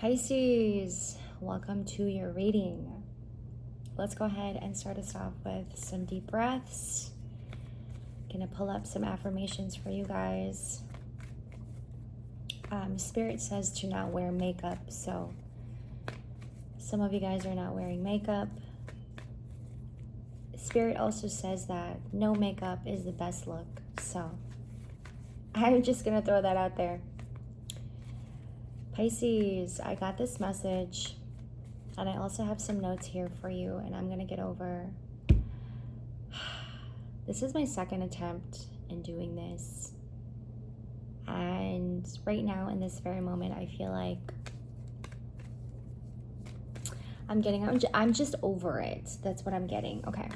Pisces, welcome to your reading. Let's go ahead and start us off with some deep breaths. Gonna pull up some affirmations for you guys. Spirit says to not wear makeup, so some of you guys are not wearing makeup. Spirit also says that no makeup is the best look, so I'm just gonna throw that out there. Pisces, I got this message, and I also have some notes here for you, and I'm gonna get over. This is my second attempt in doing this, and right now in this very moment I feel like I'm just over it. That's what I'm getting. Okay,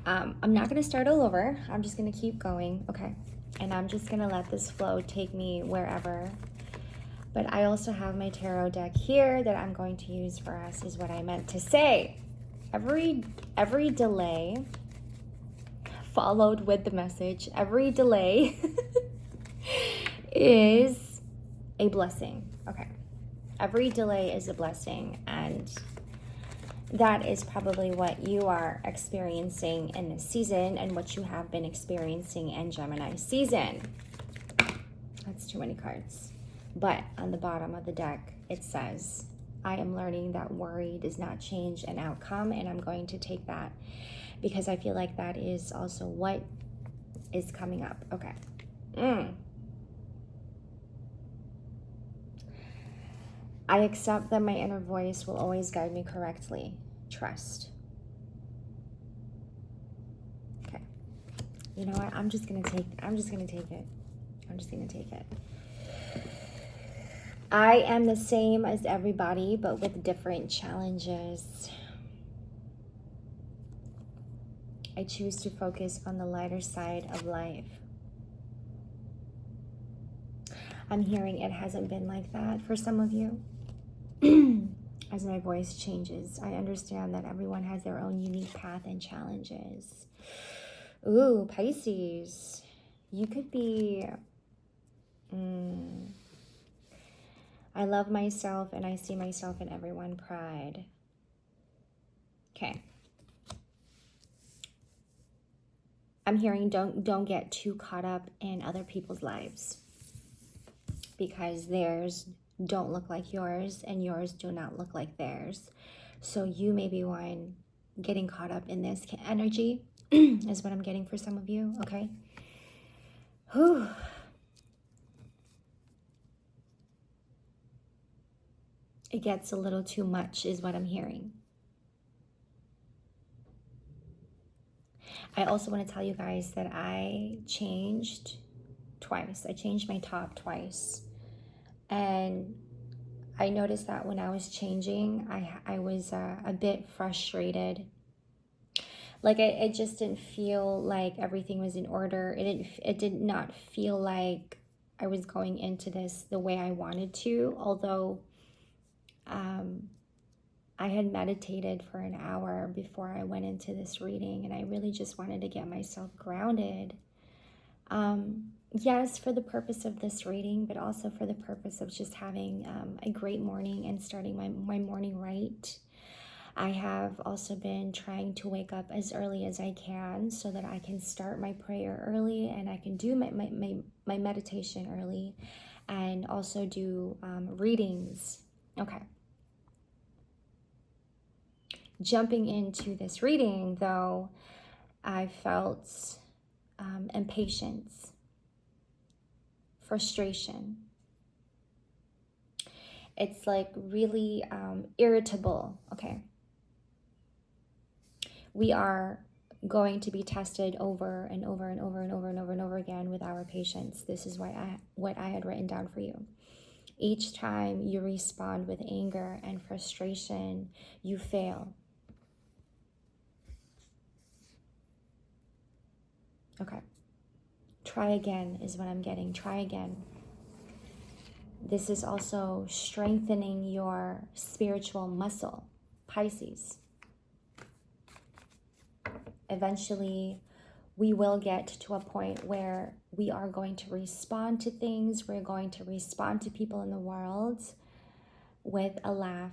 I'm not gonna start all over. I'm just gonna keep going. Okay, and I'm just gonna let this flow take me wherever. But I also have my tarot deck here that I'm going to use for us, is what I meant to say. Every delay followed with the message, every delay is a blessing. Okay. Every delay is a blessing, and that is probably what you are experiencing in this season and what you have been experiencing in Gemini season. That's too many cards. But on the bottom of the deck, it says, I am learning that worry does not change an outcome, and I'm going to take that because I feel like that is also what is coming up. Okay. I accept that my inner voice will always guide me correctly. Trust. Okay. You know what? I'm just gonna take it. I am the same as everybody, but with different challenges. I choose to focus on the lighter side of life. I'm hearing it hasn't been like that for some of you. As my voice changes, I understand that everyone has their own unique path and challenges. Ooh, Pisces, you could be... I love myself and I see myself in everyone. Pride. Okay. I'm hearing don't get too caught up in other people's lives, because theirs don't look like yours and yours do not look like theirs. So you may be one getting caught up in this energy is what I'm getting for some of you. Okay. Whew. It gets a little too much is what I'm hearing. I also want to tell you guys that I changed twice. I changed my top twice. And I noticed that when I was changing, I was a bit frustrated. Like it just didn't feel like everything was in order. It did not feel like I was going into this the way I wanted to, although I had meditated for an hour before I went into this reading, and I really just wanted to get myself grounded. Yes, for the purpose of this reading, but also for the purpose of just having a great morning and starting my morning right. I have also been trying to wake up as early as I can so that I can start my prayer early, and I can do my meditation early, and also do readings. Okay. Jumping into this reading, though, I felt impatience, frustration. It's like really irritable. Okay. We are going to be tested over and over and over and over and over and over again with our patience. This is what I had written down for you. Each time you respond with anger and frustration, you fail. Okay. Try again is what I'm getting. Try again. This is also strengthening your spiritual muscle, Pisces. Eventually, we will get to a point where we are going to respond to things. We're going to respond to people in the world with a laugh,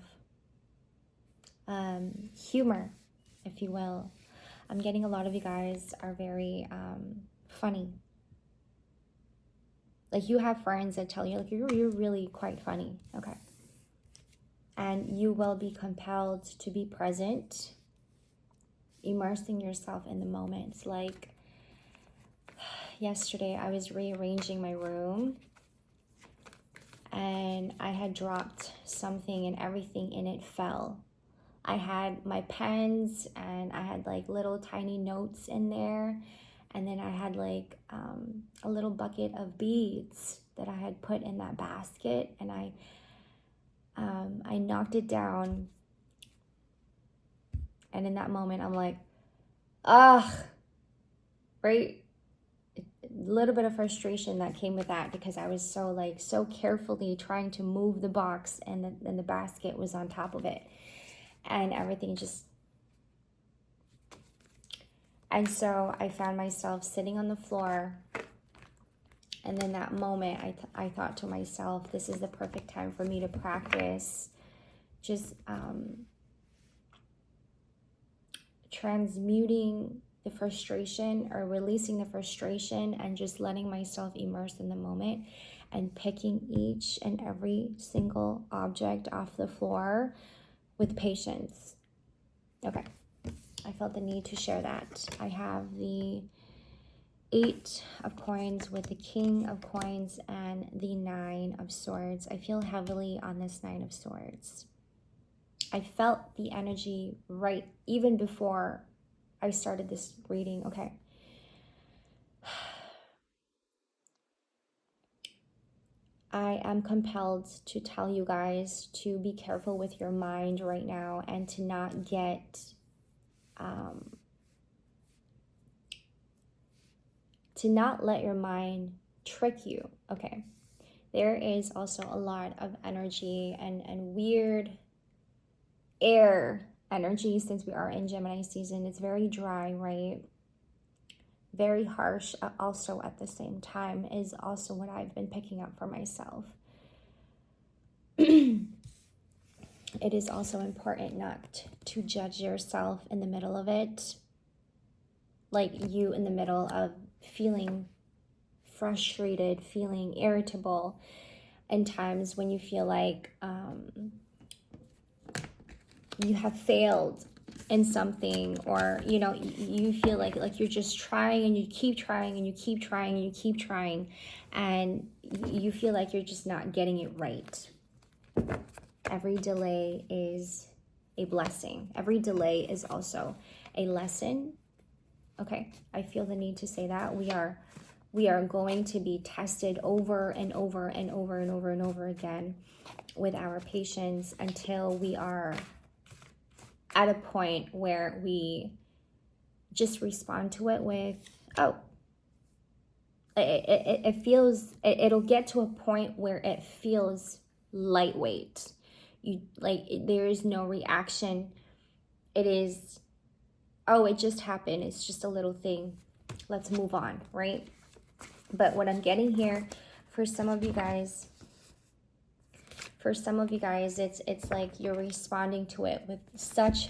humor, if you will. I'm getting a lot of you guys are very funny. Like you have friends that tell you like you're really quite funny. Okay. And you will be compelled to be present, immersing yourself in the moments. Like yesterday I was rearranging my room and I had dropped something and everything in it fell. I had my pens and I had like little tiny notes in there. And then I had like a little bucket of beads that I had put in that basket. And I knocked it down. And in that moment, I'm like, ugh, right? A little bit of frustration that came with that because I was so carefully trying to move the box and the basket was on top of it. And everything just... And so I found myself sitting on the floor. And in that moment, I thought to myself, this is the perfect time for me to practice just transmuting the frustration or releasing the frustration and just letting myself immerse in the moment and picking each and every single object off the floor with patience. Okay. I felt the need to share that. I have the 8 of coins with the King of coins and the 9 of swords. I feel heavily on this 9 of swords. I felt the energy right even before I started this reading. Okay. I am compelled to tell you guys to be careful with your mind right now and to not get to not let your mind trick you. Okay. There is also a lot of energy and weird air energy since we are in Gemini season. It's very dry, right? Very harsh also at the same time is also what I've been picking up for myself. It is also important not to judge yourself in the middle of it. Like you in the middle of feeling frustrated, feeling irritable, and times when you feel like you have failed in something, or you feel like you're just trying and you keep trying and you keep trying and you keep trying and you feel like you're just not getting it right. Every delay is a blessing. Every delay is also a lesson. Okay, I feel the need to say that. We are going to be tested over and over and over and over and over again with our patience until we are at a point where we just respond to it with, oh, it feels, it'll get to a point where it feels lightweight. There is no reaction. It is, oh, it just happened. It's just a little thing. Let's move on, right? But what I'm getting here for some of you guys, it's like you're responding to it with such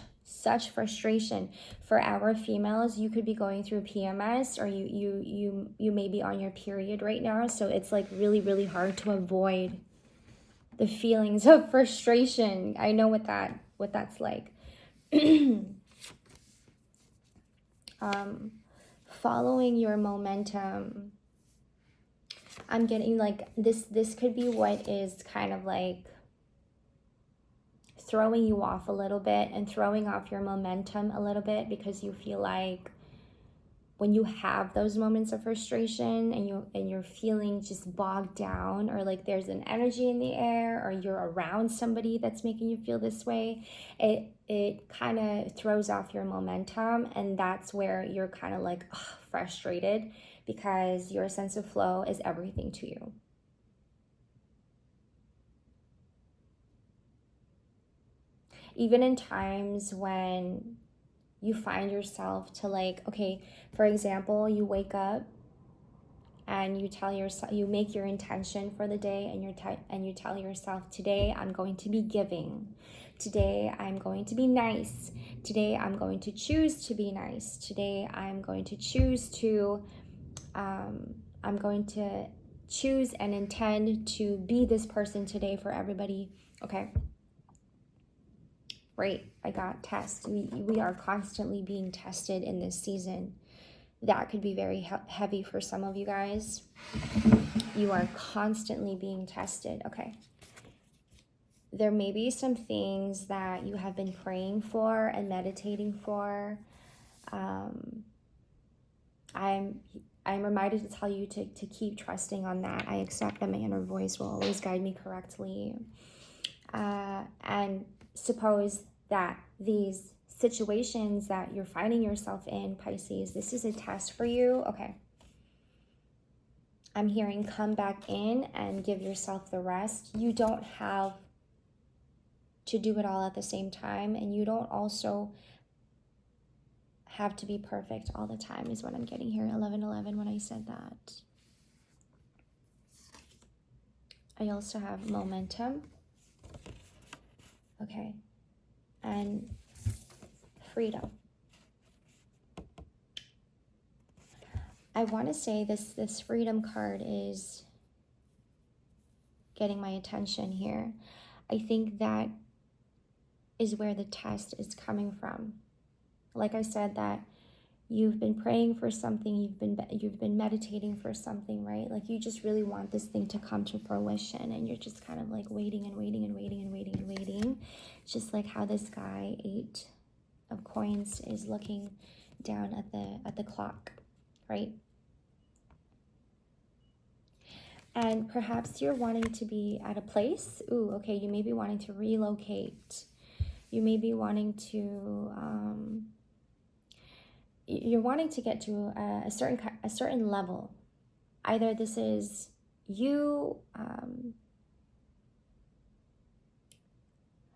frustration. For our females, you could be going through PMS, or you may be on your period right now, so it's like really hard to avoid the feelings of frustration. I know what that's like. Following your momentum, I'm getting like this could be what is kind of like throwing you off a little bit and throwing off your momentum a little bit, because you feel like when you have those moments of frustration and you're feeling just bogged down, or like there's an energy in the air, or you're around somebody that's making you feel this way, it kind of throws off your momentum, and that's where you're kind of like frustrated, because your sense of flow is everything to you. Even in times when you find yourself to like, okay, for example, you wake up and you tell yourself, you make your intention for the day, and you tell yourself, today I'm going to be giving. Today I'm going to be nice. Today I'm going to choose to be nice. Today I'm going to choose to, I'm going to choose and intend to be this person today for everybody. Okay. Right. I got test. We are constantly being tested in this season. That could be very heavy for some of you guys. You are constantly being tested. Okay. There may be some things that you have been praying for and meditating for. I'm reminded to tell you to keep trusting on that. I accept that my inner voice will always guide me correctly. And suppose that these situations that you're finding yourself in, Pisces, this is a test for you. Okay. I'm hearing come back in and give yourself the rest. You don't have to do it all at the same time, and you don't also have to be perfect all the time, is what I'm getting here. 11:11 when I said that. I also have momentum. Okay. And freedom. I want to say this freedom card is getting my attention here. I think that is where the test is coming from. Like I said, that you've been praying for something, you've been meditating for something, right? Like you just really want this thing to come to fruition, and you're just kind of like waiting and waiting and waiting and waiting and waiting. Just like how this guy, 8 of coins, is looking down at the clock, right? And perhaps you're wanting to be at a place. Ooh, okay, you may be wanting to relocate. You may be wanting to, you're wanting to get to a certain level. Either this is you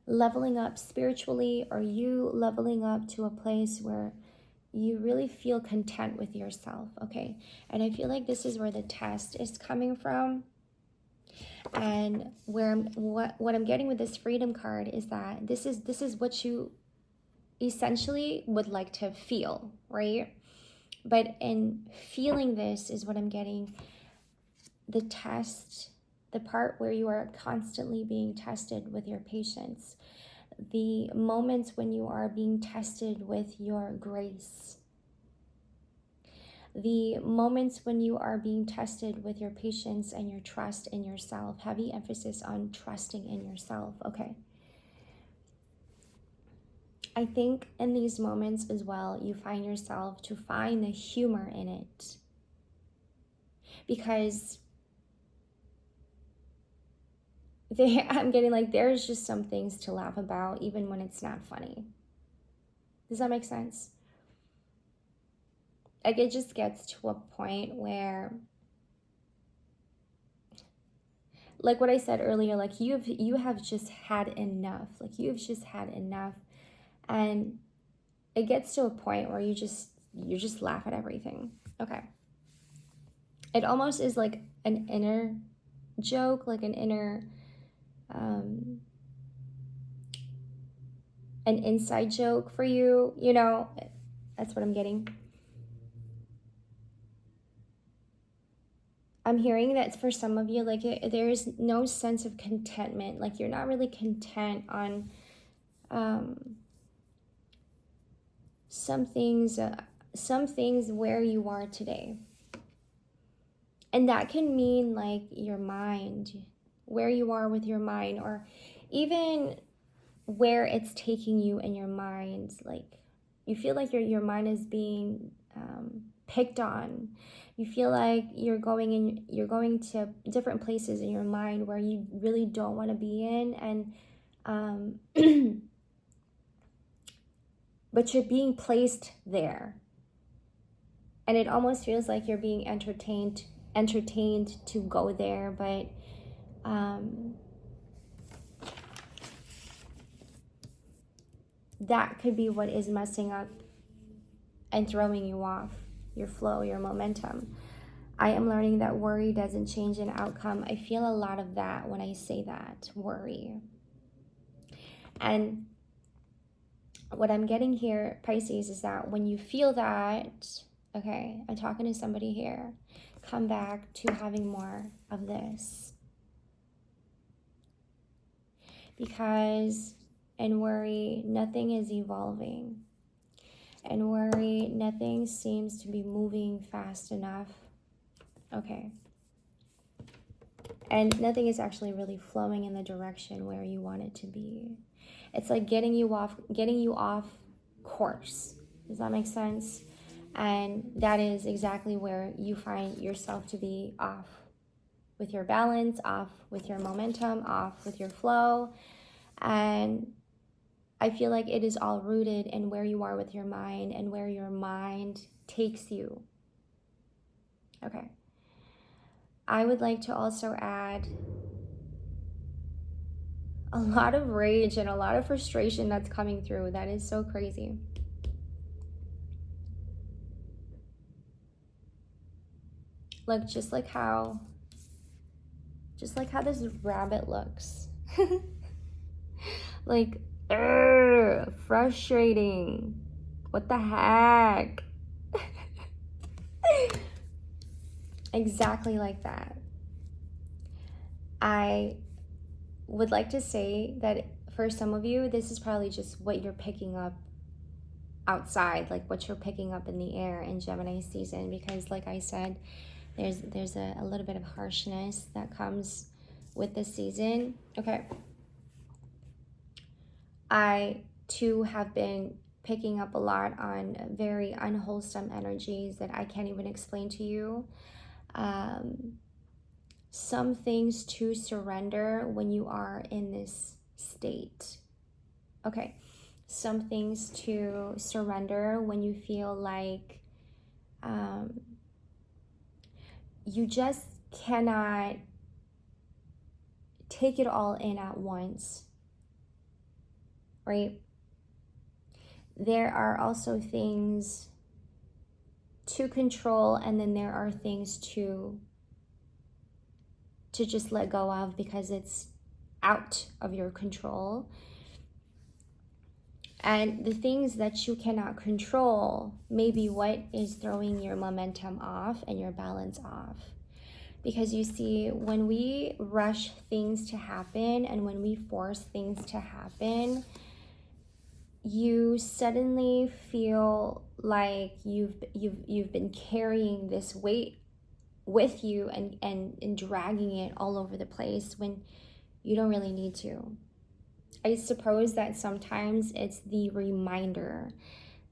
leveling up spiritually, or you leveling up to a place where you really feel content with yourself, okay? And I feel like this is where the test is coming from. And what I'm getting with this freedom card is that this is what you essentially would like to feel, right? But in feeling this is what I'm getting, the test, the part where you are constantly being tested with your patience, the moments when you are being tested with your grace, the moments when you are being tested with your patience and your trust in yourself. Heavy emphasis on trusting in yourself, okay? I think in these moments as well, you find yourself to find the humor in it. Because I'm getting like, there's just some things to laugh about even when it's not funny. Does that make sense? Like it just gets to a point where, like what I said earlier, like you have just had enough. Like you've just had enough. And it gets to a point where you just laugh at everything. Okay. It almost is like an inner joke, like an inner an inside joke for you, you know. That's what I'm getting. I'm hearing that for some of you, like there's no sense of contentment. Like you're not really content on some things where you are today. And that can mean like your mind, where you are with your mind, or even where it's taking you in your mind. Like you feel like your mind is being picked on. You feel like you're going to different places in your mind where you really don't want to be in, and but you're being placed there, and it almost feels like you're being entertained to go there, but that could be what is messing up and throwing you off your flow, your momentum. I am learning that worry doesn't change an outcome. I feel a lot of that when I say that, worry. And what I'm getting here, Pisces, is that when you feel that, okay, I'm talking to somebody here, come back to having more of this. Because in worry, nothing is evolving. In worry, nothing seems to be moving fast enough. Okay. And nothing is actually really flowing in the direction where you want it to be. It's like getting you off course. Does that make sense? And that is exactly where you find yourself to be off with your balance, off with your momentum, off with your flow. And I feel like it is all rooted in where you are with your mind and where your mind takes you. Okay. I would like to also add a lot of rage and a lot of frustration that's coming through. That is so crazy. Look, just like how this rabbit looks. Like, frustrating. What the heck? Exactly like that. I would like to say that for some of you, this is probably just what you're picking up outside, like what you're picking up in the air in Gemini season, because like I said, there's a little bit of harshness that comes with this season. Okay. I too have been picking up a lot on very unwholesome energies that I can't even explain to you. Some things to surrender when you are in this state. Okay. Some things to surrender when you feel like you just cannot take it all in at once, right? There are also things to control, and then there are things to just let go of because it's out of your control. And the things that you cannot control may be what is throwing your momentum off and your balance off. Because you see, when we rush things to happen and when we force things to happen, you suddenly feel like you've been carrying this weight with you and dragging it all over the place when you don't really need to. I suppose that sometimes it's the reminder.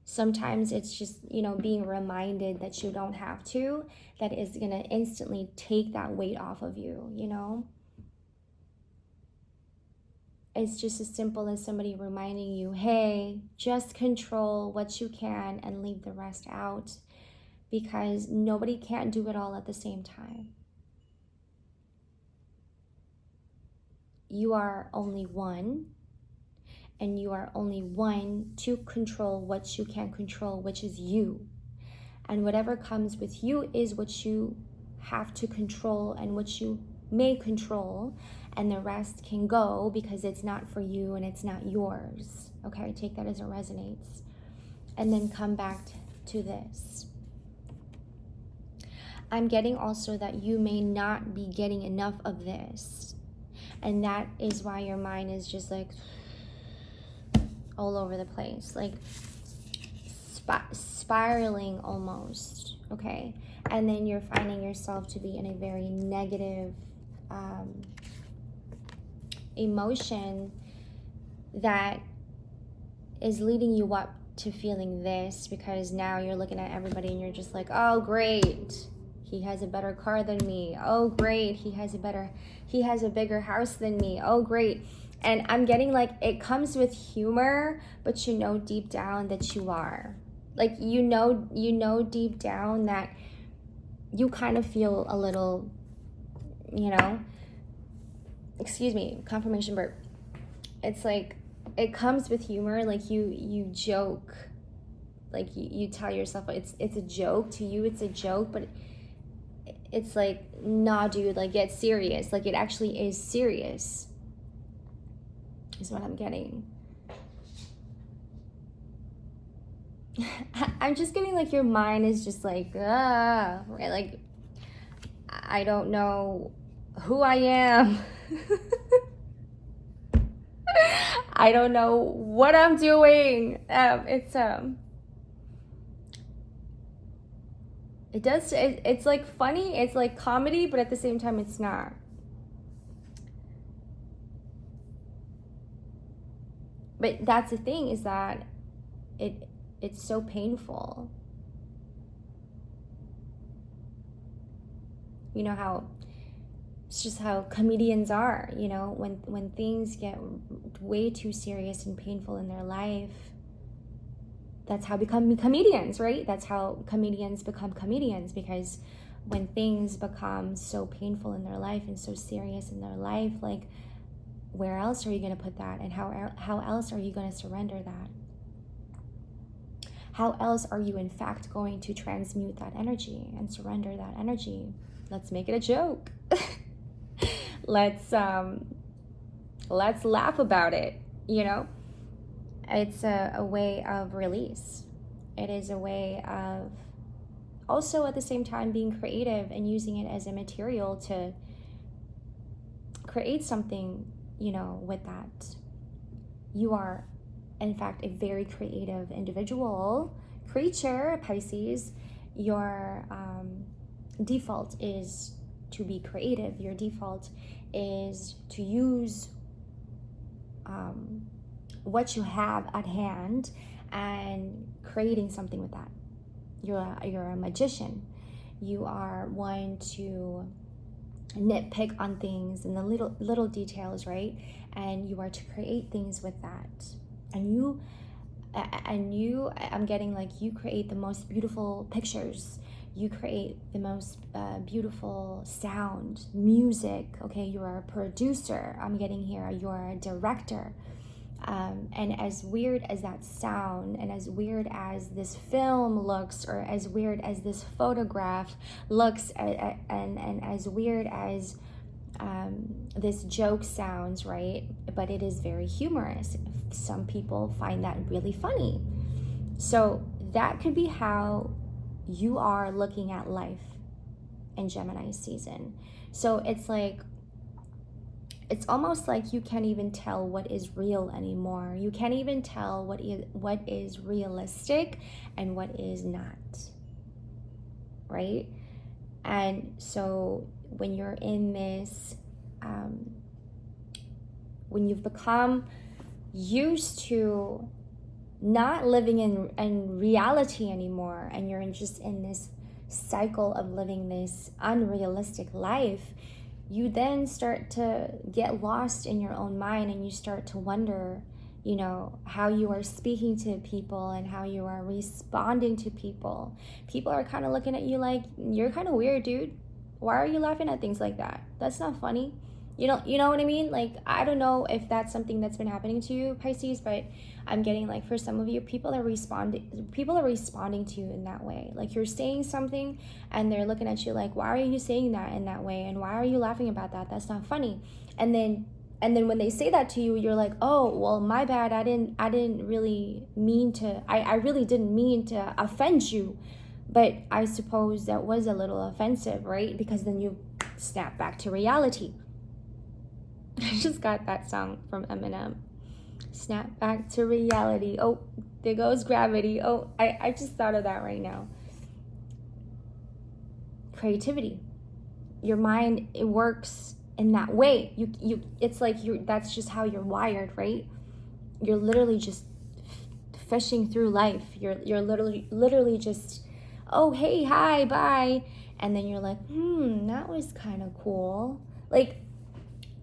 Sometimes it's just, being reminded that you don't have to, that is going to instantly take that weight off of you, It's just as simple as somebody reminding you, hey, just control what you can and leave the rest out, because nobody can do it all at the same time. You are only one, and you are only one to control what you can control, which is you. And whatever comes with you is what you have to control and what you may control, and the rest can go because it's not for you and it's not yours. Okay, take that as it resonates. And then come back to this. I'm getting also that you may not be getting enough of this. And that is why your mind is just like all over the place, like spiraling almost, okay? And then you're finding yourself to be in a very negative emotion that is leading you up to feeling this, because now you're looking at everybody and you're just like, oh great, he has a better car than me. Oh great, he has a bigger house than me. Oh great. And I'm getting like it comes with humor, but deep down that you are. Like deep down that you kind of feel a little, excuse me, confirmation burp. It's like it comes with humor, like you joke, like you tell yourself it's a joke. To you it's a joke, but it's like, nah, dude, like, get serious. Like, it actually is serious, is what I'm getting. I'm just getting like your mind is just like, right? Like, I don't know who I am. I don't know what I'm doing. It's like funny, it's like comedy, but at the same time it's not. But that's the thing, is that it's so painful. You know how it's just how comedians are, you know, when things get way too serious and painful in their life, that's how become comedians, right? That's how comedians become comedians, because when things become so painful in their life and so serious in their life, like, where else are you going to put that? And how else are you going to surrender that? How else are you in fact going to transmute that energy and surrender that energy? Let's make it a joke. Let's laugh about it, you know? It's a way of release. It is a way of also at the same time being creative and using it as a material to create something, you know, with that. You are, in fact, a very creative individual, creature, Pisces. Your default is to be creative. Your default is to use what you have at hand and creating something with that. You're a magician. You are one to nitpick on things and the little details, right? And you are to create things with that. And I'm getting like, you create the most beautiful pictures. You create the most beautiful sound, music. Okay, you're a producer. I'm getting here. You're a director. And as weird as that sound, and as weird as this film looks, or as weird as this photograph looks, and as weird as this joke sounds, right? But it is very humorous. Some people find that really funny. So that could be how you are looking at life in Gemini season. So it's like, it's almost like you can't even tell what is real anymore. You can't even tell what is realistic and what is not, right? And so when you're in this, when you've become used to not living in reality anymore, and you're just in this cycle of living this unrealistic life, you then start to get lost in your own mind, and you start to wonder, you know, how you are speaking to people and how you are responding to people. People are kind of looking at you like, you're kind of weird, dude. Why are you laughing at things like that? That's not funny. You know what I mean? Like, I don't know if that's something that's been happening to you, Pisces, but I'm getting like, for some of you, people are responding to you in that way. Like, you're saying something and they're looking at you like, why are you saying that in that way? And why are you laughing about that? That's not funny. And then when they say that to you, you're like, oh, well, my bad. I didn't really mean to, I really didn't mean to offend you. But I suppose that was a little offensive, right? Because then you snap back to reality. I just got that song from Eminem. Snap back to reality. Oh, there goes gravity. Oh, I just thought of that right now. Creativity. Your mind, it works in that way. You it's like that's just how you're wired, right? You're literally just fishing through life. You're literally just, oh, hey, hi, bye. And then you're like, that was kind of cool. Like,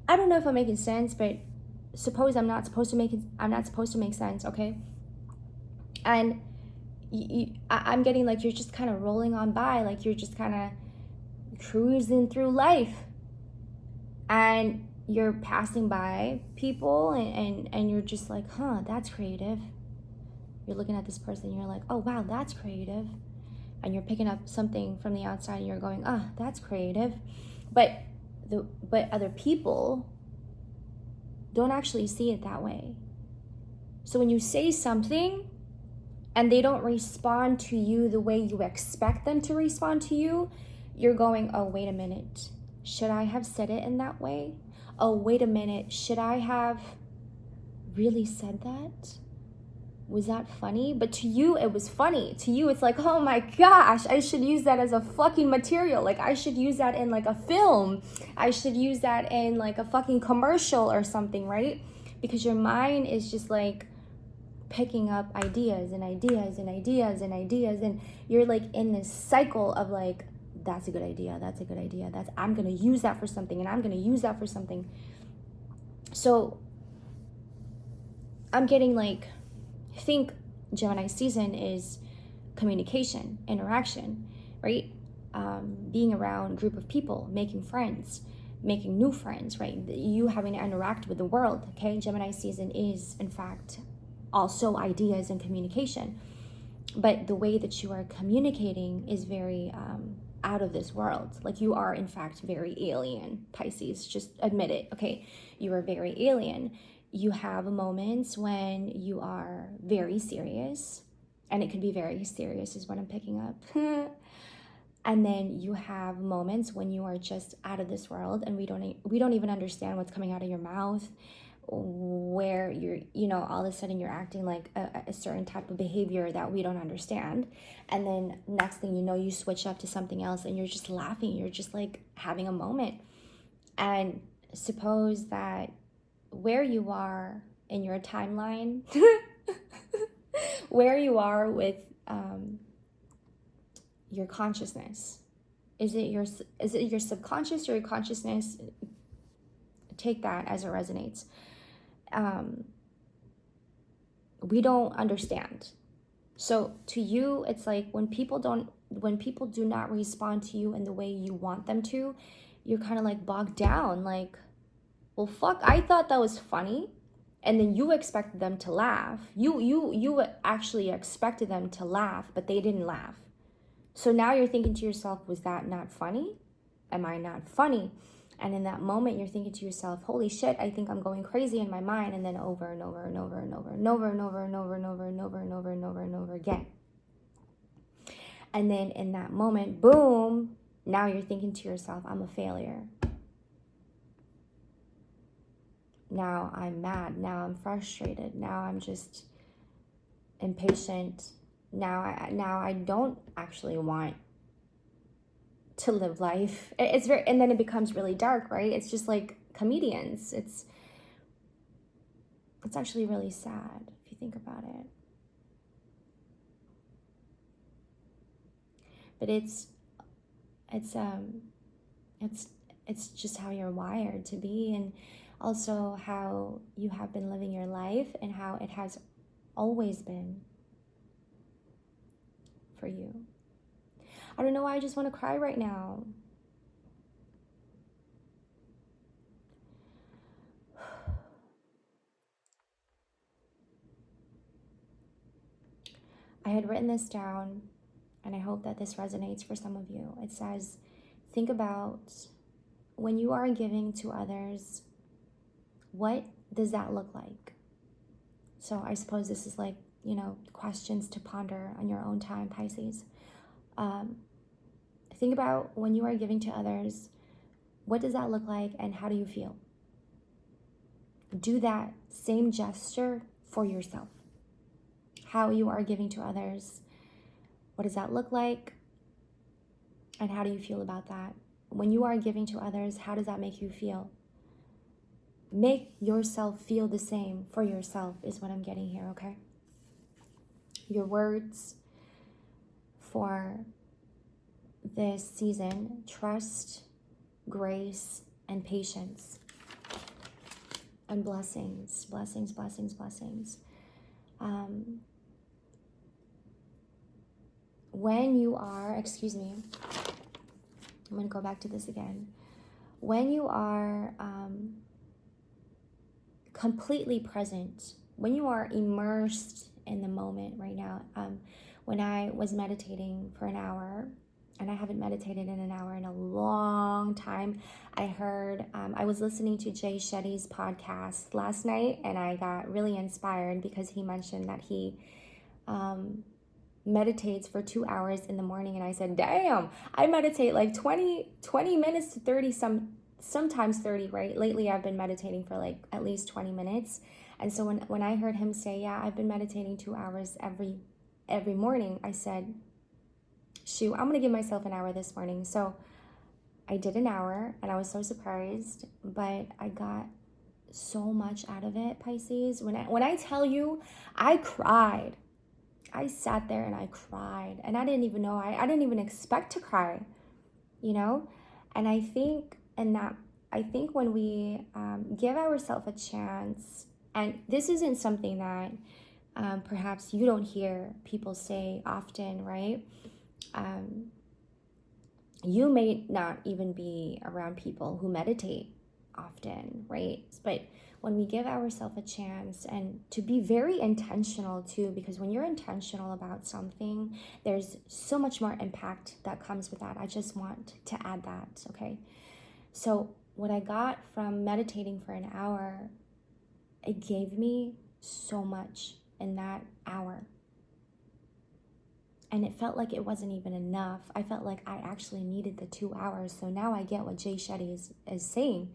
I don't know if I'm making sense, but suppose I'm not supposed to make sense, okay? And I'm getting like, you're just kind of rolling on by, like you're just kind of cruising through life, and you're passing by people, and you're just like, that's creative. You're looking at this person, you're like, oh wow, that's creative. and you're picking up something from the outside and you're going, ah, that's creative. But other people don't actually see it that way. So when you say something and they don't respond to you the way you expect them to respond to you, you're going, oh, wait a minute. Should I have said it in that way? Oh, wait a minute. Should I have really said that? Was that funny? But to you, it was funny. To you, it's like, oh my gosh, I should use that as a fucking material. Like, I should use that in like a film. I should use that in like a fucking commercial or something, right? Because your mind is just like picking up ideas and ideas and ideas and ideas. And you're like in this cycle of like, that's a good idea. That's a good idea. I'm going to use that for something, and I'm going to use that for something. So I'm getting like, I think Gemini season is communication, interaction, right? Being around a group of people, making friends, making new friends, right? You having to interact with the world, okay? Gemini season is, in fact, also ideas and communication. But the way that you are communicating is very out of this world. Like, you are, in fact, very alien, Pisces. Just admit it, okay? You are very alien. You have moments when you are very serious, and it could be very serious is what I'm picking up. And then you have moments when you are just out of this world, and we don't even understand what's coming out of your mouth, where you're, all of a sudden you're acting like a certain type of behavior that we don't understand. And then next thing you know, you switch up to something else and you're just laughing. You're just like having a moment. And suppose that where you are in your timeline, where you are with your consciousness, is it your subconscious or your consciousness? Take that as it resonates. We don't understand. So to you, it's like when people do not respond to you in the way you want them to, you're kind of like bogged down, like, well, fuck, I thought that was funny. And then you expected them to laugh. You actually expected them to laugh, but they didn't laugh. So now you're thinking to yourself, was that not funny? Am I not funny? And in that moment, you're thinking to yourself, holy shit, I think I'm going crazy in my mind. And then over and over and over and over and over and over and over and over and over and over and over and over again. And then in that moment, boom, now you're thinking to yourself, I'm a failure. Now I'm mad. Now I'm frustrated. Now I'm just impatient. Now I don't actually want to live life. It's very, and then it becomes really dark, right? It's just like comedians. It's actually really sad if you think about it. But it's just how you're wired to be, and also how you have been living your life and how it has always been for you. I don't know why I just want to cry right now. I had written this down, and I hope that this resonates for some of you. It says, think about when you are giving to others, what does that look like? So I suppose this is like, questions to ponder on your own time, Pisces. Think about when you are giving to others, what does that look like and how do you feel? Do that same gesture for yourself. How you are giving to others, what does that look like? And how do you feel about that? When you are giving to others, how does that make you feel? Make yourself feel the same for yourself is what I'm getting here, okay? Your words for this season: trust, grace, and patience. And blessings, blessings, blessings, blessings. When you are, I'm going to go back to this again. When you are completely present, when you are immersed in the moment right now, when I was meditating for an hour, and I haven't meditated in an hour in a long time, I heard, I was listening to Jay Shetty's podcast last night, and I got really inspired because he mentioned that he meditates for 2 hours in the morning. And I said, damn, I meditate like 20 minutes to 30, sometimes 30, right? Lately, I've been meditating for like at least 20 minutes. And so when I heard him say, yeah, I've been meditating 2 hours every morning, I said, shoot, I'm gonna give myself an hour this morning. So I did an hour, and I was so surprised, but I got so much out of it, Pisces. When I tell you, I cried. I sat there and I cried, and I didn't even know, I didn't even expect to cry, you know? And I think when we give ourselves a chance, and this isn't something that perhaps you don't hear people say often, right? You may not even be around people who meditate often, right? But when we give ourselves a chance, and to be very intentional too, because when you're intentional about something, there's so much more impact that comes with that. I just want to add that, okay? So what I got from meditating for an hour, it gave me so much in that hour. And it felt like it wasn't even enough. I felt like I actually needed the 2 hours. So now I get what Jay Shetty is saying.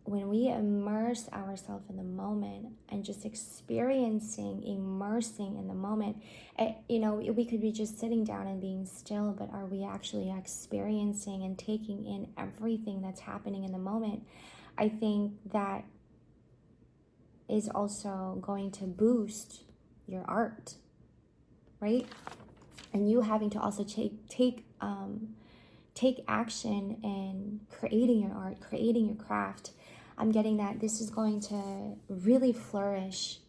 When we immerse ourselves in the moment and just immersing in the moment, we could be just sitting down and being still, but are we actually experiencing and taking in everything that's happening in the moment? I think that is also going to boost your art, right? And you having to also take action in creating your art, creating your craft. I'm getting that this is going to really flourish.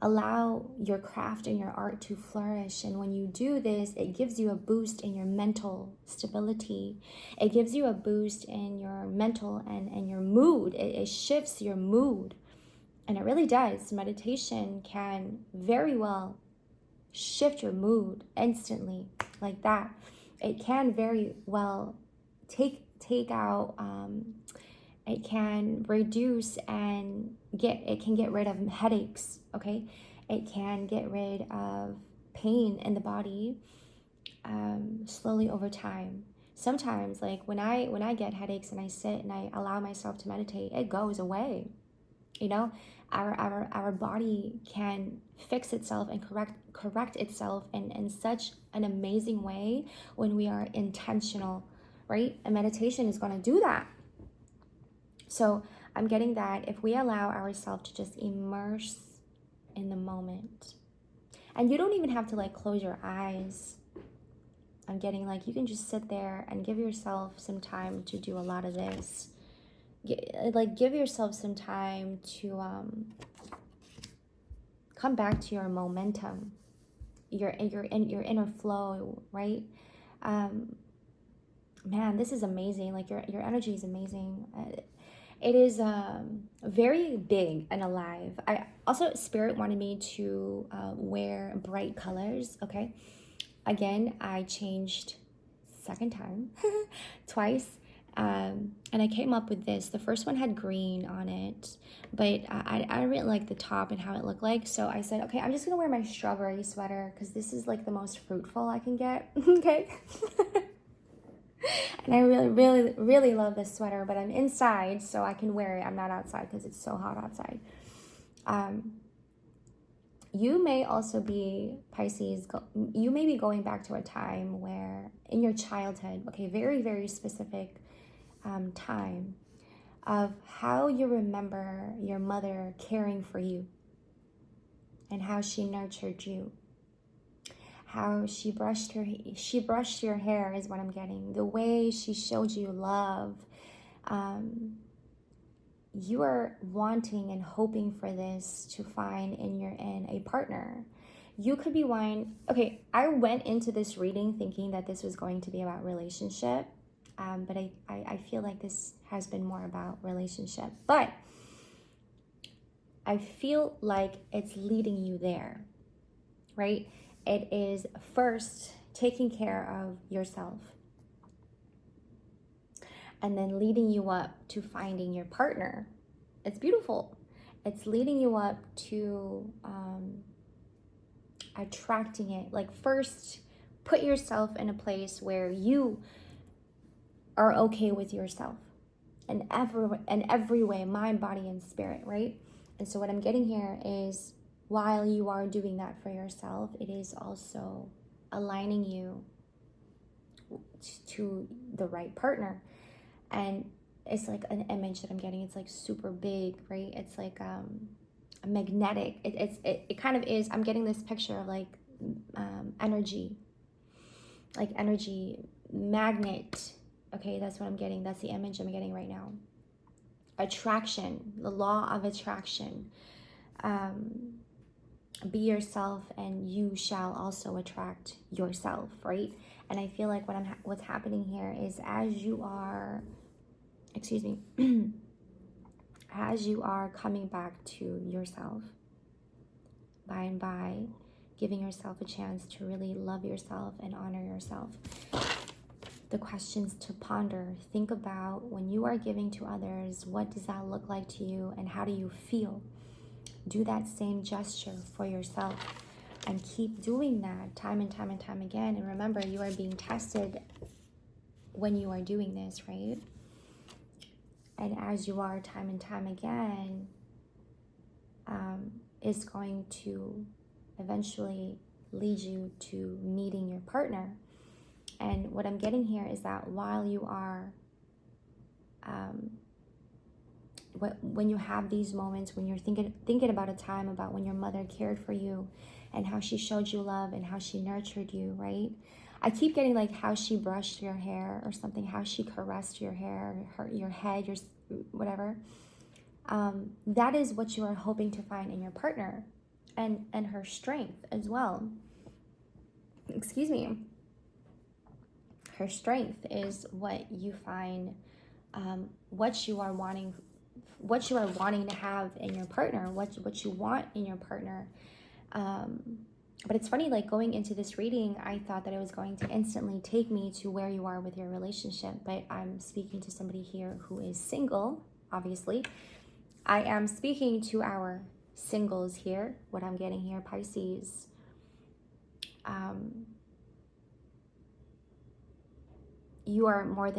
Allow your craft and your art to flourish. And when you do this, it gives you a boost in your mental stability. It gives you a boost in your mental and your mood. It shifts your mood. And it really does. Meditation can very well shift your mood instantly, like that. It can very well take out, it can reduce and it can get rid of headaches, okay? It can get rid of pain in the body slowly over time. Sometimes, like when I get headaches and I sit and I allow myself to meditate, it goes away. You know, our body can fix itself and correct itself in such an amazing way when we are intentional, right? And meditation is going to do that. So I'm getting that if we allow ourselves to just immerse in the moment, and you don't even have to like close your eyes. I'm getting like you can just sit there and give yourself some time to do a lot of this. Like give yourself some time to come back to your momentum, your inner flow, right? Man, this is amazing. Like your energy is amazing. It is very big and alive. I also, Spirit wanted me to wear bright colors. Okay, again, I changed second time, twice. And I came up with this. The first one had green on it, but I really like the top and how it looked like. So I said, okay, I'm just going to wear my strawberry sweater because this is like the most fruitful I can get. Okay. And I really, really, really love this sweater, but I'm inside so I can wear it. I'm not outside because it's so hot outside. You may also be, Pisces, you may be going back to a time where in your childhood, okay, very, very specific time of how you remember your mother caring for you and how she nurtured you, how she brushed your hair is what I'm getting, the way she showed you love. You are wanting and hoping for this to find in a partner. You could be okay, I went into this reading thinking that this was going to be about relationship. But I feel like this has been more about relationship. But I feel like it's leading you there, right? It is first taking care of yourself and then leading you up to finding your partner. It's beautiful. It's leading you up to attracting it. Like, first, put yourself in a place where you are okay with yourself in every way, mind, body, and spirit, right? And so what I'm getting here is, while you are doing that for yourself, it is also aligning you to the right partner. And it's like an image that I'm getting. It's like super big, right? It's like a magnetic. It kind of is. I'm getting this picture of like energy, like energy magnet. Okay, that's what I'm getting. That's the image I'm getting right now. Attraction, the law of attraction. Be yourself, and you shall also attract yourself, right? And I feel like what's happening here is, as you are as you are coming back to yourself, by and by, giving yourself a chance to really love yourself and honor yourself. The questions to ponder: think about, when you are giving to others, what does that look like to you, and how do you feel? Do that same gesture for yourself, and keep doing that time and time and time again. And remember, you are being tested when you are doing this, right? And as you are time and time again, is going to eventually lead you to meeting your partner. And what I'm getting here is that while you are, when you have these moments, when you're thinking about a time about when your mother cared for you and how she showed you love and how she nurtured you, right? I keep getting like how she brushed your hair or something, how she caressed your hair, your head, your whatever. That is what you are hoping to find in your partner, and her strength as well. Excuse me. Her strength is what you find, what you are wanting to have in your partner, what you want in your partner. But it's funny, like, going into this reading, I thought that it was going to instantly take me to where you are with your relationship, but I'm speaking to somebody here who is single, obviously. I am speaking to our singles here, what I'm getting here, Pisces. You are more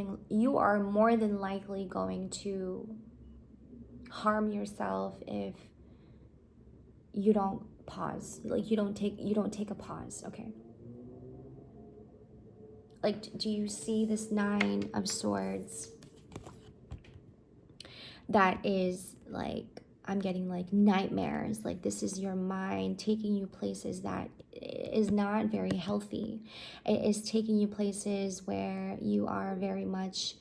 than likely going to harm yourself if you don't pause. Like, you don't take a pause. Okay. Like, do you see this 9 of Swords? That is like, I'm getting like nightmares. Like, this is your mind taking you places that is not very healthy. It is taking you places where you are very much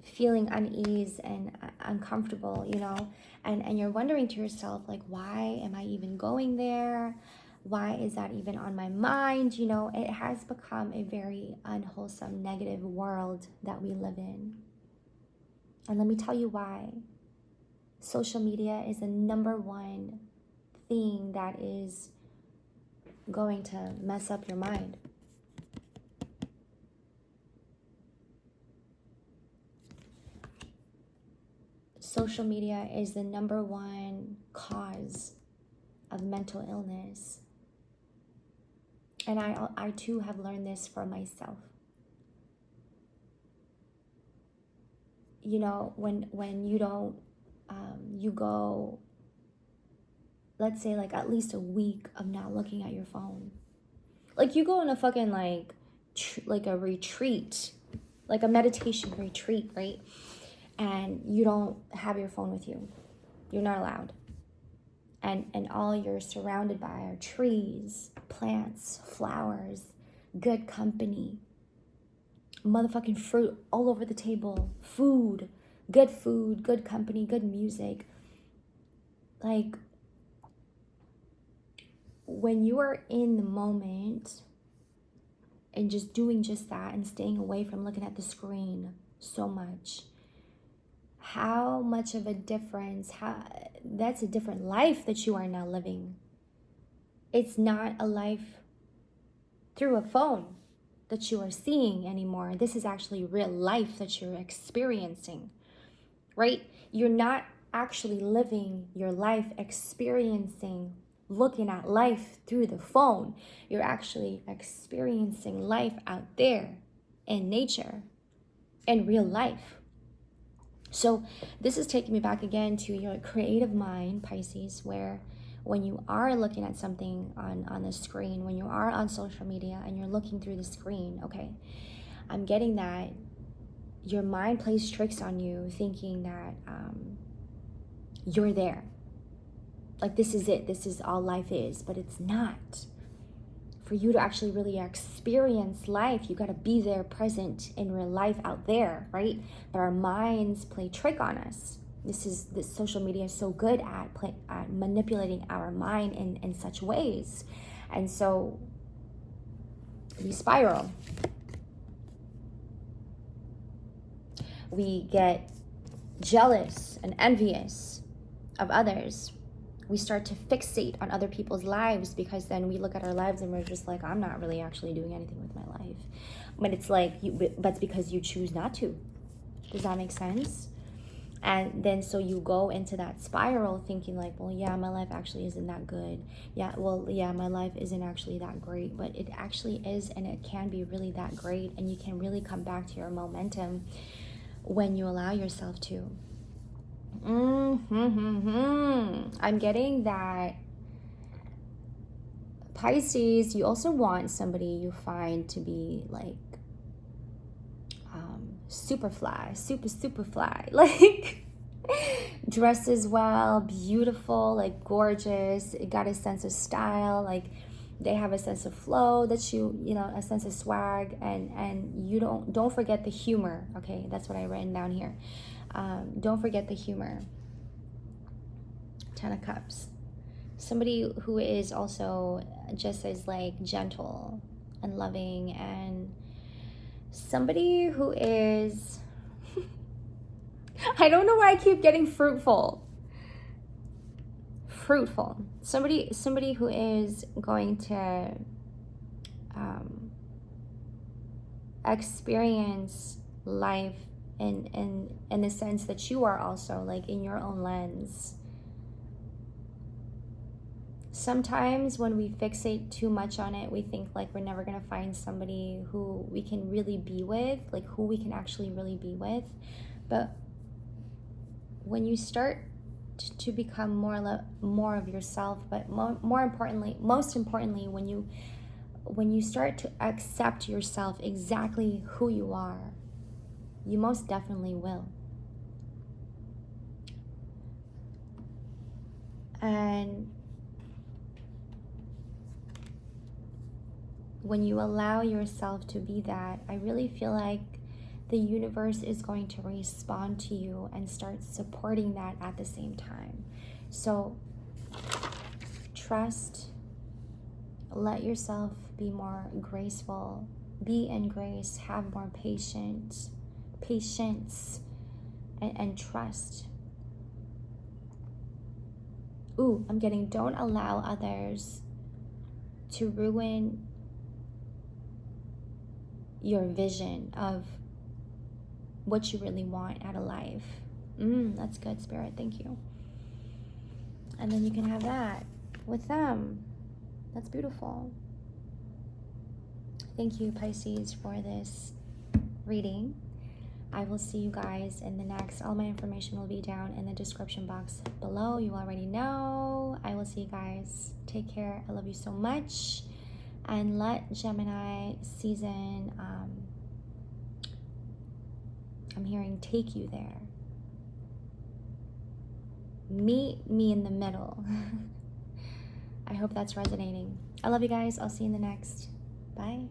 feeling unease and uncomfortable, and you're wondering to yourself, like, why am I even going there? Why is that even on my mind? It has become a very unwholesome, negative world that we live in. And let me tell you why. Social media is the number one thing that is going to mess up your mind. Social media is the number one cause of mental illness. And I too have learned this for myself. When you don't, you go, let's say, like, at least a week of not looking at your phone. Like, you go on a fucking like a retreat, like a meditation retreat, right? And you don't have your phone with you. You're not allowed. And all you're surrounded by are trees, plants, flowers, good company, motherfucking fruit all over the table, food, good company, good music. Like, when you are in the moment and just doing just that and staying away from looking at the screen so much, how much of a difference, that's a different life that you are now living. It's not a life through a phone that you are seeing anymore. This is actually real life that you're experiencing, right? You're not actually living your life experiencing, looking at life through the phone. You're actually experiencing life out there in nature, in real life. So this is taking me back again to your creative mind, Pisces, where when you are looking at something on the screen, when you are on social media and you're looking through the screen, okay, I'm getting that your mind plays tricks on you, thinking that you're there. Like, this is it. This is all life is. But it's not. For you to actually really experience life, you got to be there, present in real life out there, right? But our minds play trick on us. This social media is so good at manipulating our mind in such ways. And so we spiral. We get jealous and envious of others. We start to fixate on other people's lives, because then we look at our lives and we're just like, I'm not really actually doing anything with my life. But it's like, but it's because you choose not to. Does that make sense? And then so you go into that spiral thinking like, well, yeah, my life actually isn't that good. Yeah, my life isn't actually that great, but it actually is, and it can be really that great, and you can really come back to your momentum when you allow yourself to. I'm getting that, Pisces, you also want somebody you find to be like super fly, super fly, like dresses well, beautiful, like gorgeous, it got a sense of style, like they have a sense of flow that you know, a sense of swag, and you don't forget the humor. Okay, that's what I written down here. Don't forget the humor. 10 of Cups. Somebody who is also just as like gentle and loving, and somebody who is I don't know why I keep getting fruitful. Somebody who is going to experience life in the sense that you are also, like, in your own lens. Sometimes when we fixate too much on it, we think like we're never going to find somebody who we can really be with, like who we can actually really be with. But when you start to become more of yourself, but most importantly, when you start to accept yourself exactly who you are, you most definitely will. And when you allow yourself to be that, I really feel like the universe is going to respond to you and start supporting that at the same time. So trust, let yourself be more graceful, be in grace, have more patience, and trust. Ooh, I'm getting, don't allow others to ruin your vision of what you really want out of life. That's good, Spirit. Thank you. And then you can have that with them. That's beautiful. Thank you, Pisces, for this reading. I will see you guys in the next. All my information will be down in the description box below. You already know. I will see you guys. Take care. I love you so much. And let Gemini season, I'm hearing, take you there. Meet me in the middle. I hope that's resonating. I love you guys. I'll see you in the next. Bye.